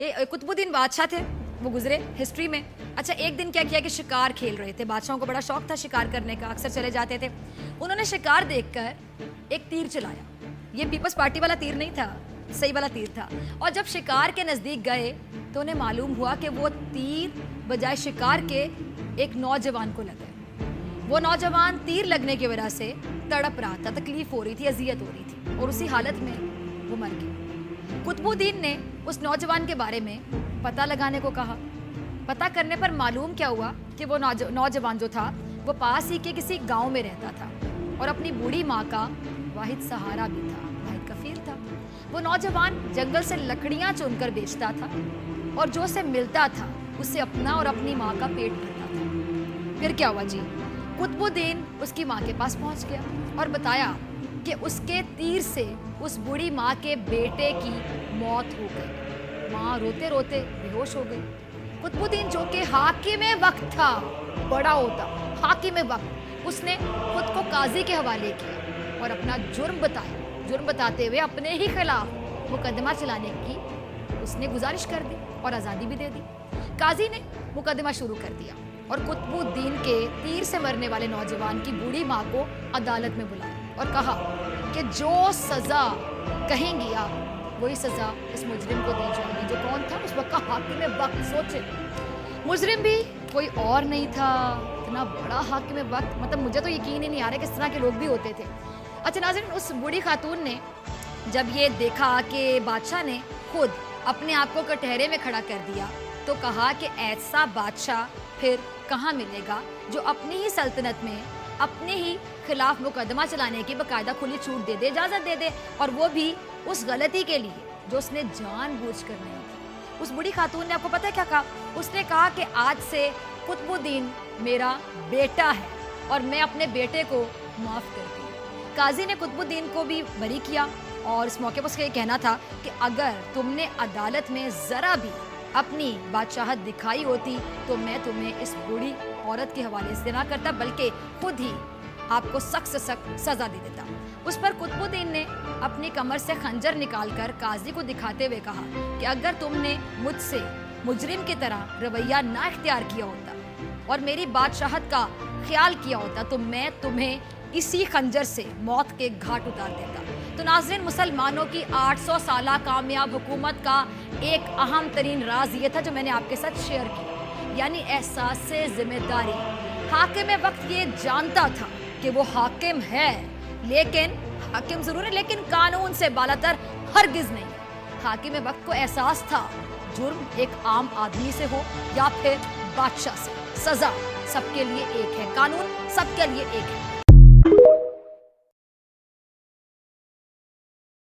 कुतुबुद्दीन बादशाह थे, वो गुजरे हिस्ट्री में। अच्छा, एक दिन क्या किया कि शिकार खेल रहे थे। बादशाहों को बड़ा शौक था शिकार करने का, अक्सर चले जाते थे। उन्होंने शिकार देखकर एक तीर चलाया। ये पीपल्स पार्टी वाला तीर नहीं था, सही वाला तीर था। और जब शिकार के नज़दीक गए तो उन्हें मालूम हुआ कि वो तीर बजाय शिकार के एक नौजवान को लगा। वो नौजवान तीर लगने की वजह से तड़प रहा था, तकलीफ हो रही थी, अजियत हो रही थी, और उसी हालत में वो मर गया। कुतुबुद्दीन ने उस नौजवान के बारे में पता लगाने को कहा। पता करने पर मालूम क्या हुआ कि वो नौजवान जो था वो पास ही के किसी गांव में रहता था और अपनी बूढ़ी माँ का वाहिद सहारा भी था, वाहिद कफील था। वो नौजवान जंगल से लकड़ियाँ चुनकर बेचता था और जो उसे मिलता था उससे अपना और अपनी माँ का पेट भरता था। फिर क्या हुआ जी, कुतुबुद्दीन उसकी माँ के पास पहुँच गया और बताया कि उसके तीर से उस बूढ़ी माँ के बेटे की मौत हो गई। माँ रोते रोते बेहोश हो गई। कुतुबुद्दीन जो कि हाकिम वक्त था, बड़ा होता हाकिम वक्त, उसने खुद को काजी के हवाले किया और अपना जुर्म बताया। जुर्म बताते हुए अपने ही खिलाफ मुकदमा चलाने की उसने गुजारिश कर दी और आज़ादी भी दे दी। काजी ने मुकदमा शुरू कर दिया और कुतुबुद्दीन के तीर से मरने वाले नौजवान की बूढ़ी माँ को अदालत में बुलाया और कहा कि जो सज़ा कहेंगी आप वही सज़ा इस मुजरिम को दी जाएगी। जो कौन था उस वक्त का हाकिम वक्त, सोचे मुजरिम भी कोई और नहीं था, इतना बड़ा हाकिम वक्त, मतलब मुझे तो यकीन ही नहीं आ रहा कि इस तरह के लोग भी होते थे। अच्छा नाज़रीन, उस बूढ़ी खातून ने जब ये देखा कि बादशाह ने खुद अपने आप को कटहरे में खड़ा कर दिया तो कहा कि ऐसा बादशाह फिर कहाँ मिलेगा जो अपनी ही सल्तनत में अपने ही खिलाफ मुकदमा चलाने की बाकायदा खुली छूट दे दे, इजाज़त दे दे, और वो भी उस गलती के लिए जो उसने जानबूझकर नहीं की। उस बूढ़ी खातून ने, आपको पता है क्या कहा? उसने कहा कि आज से कुतुबुद्दीन मेरा बेटा है और मैं अपने बेटे को माफ़ करती हूँ। काजी ने कुतुबुद्दीन को भी बरी किया और इस मौके पर उसका ये कहना था कि अगर तुमने अदालत में ज़रा भी अपनी बादशाहत दिखाई होती तो मैं तुम्हें इस बूढ़ी औरत के हवाले से ना करता, बल्कि खुद ही आपको सख्त से सख्त सज़ा दे देता। उस पर कुतुबुद्दीन ने अपनी कमर से खंजर निकालकर काजी को दिखाते हुए कहा कि अगर तुमने मुझसे मुजरिम की तरह रवैया ना इख्तियार किया होता और मेरी बादशाहत का ख्याल किया होता तो मैं तुम्हें इसी खंजर से मौत के घाट उतार देता। तो नाज़रीन, मुसलमानों की 800 साला कामयाब हुकूमत का एक अहम तरीन राज ये था जो मैंने आपके साथ शेयर किया, यानी एहसास से जिम्मेदारी। हाकिम वक्त ये जानता था कि वो हाकिम है, लेकिन हाकिम ज़रूर है लेकिन कानून से बालातर हरगिज़ नहीं। हाकिम वक्त को एहसास था जुर्म एक आम आदमी से हो या फिर बादशाह से, सज़ा सबके लिए एक है, कानून सबके लिए एक है।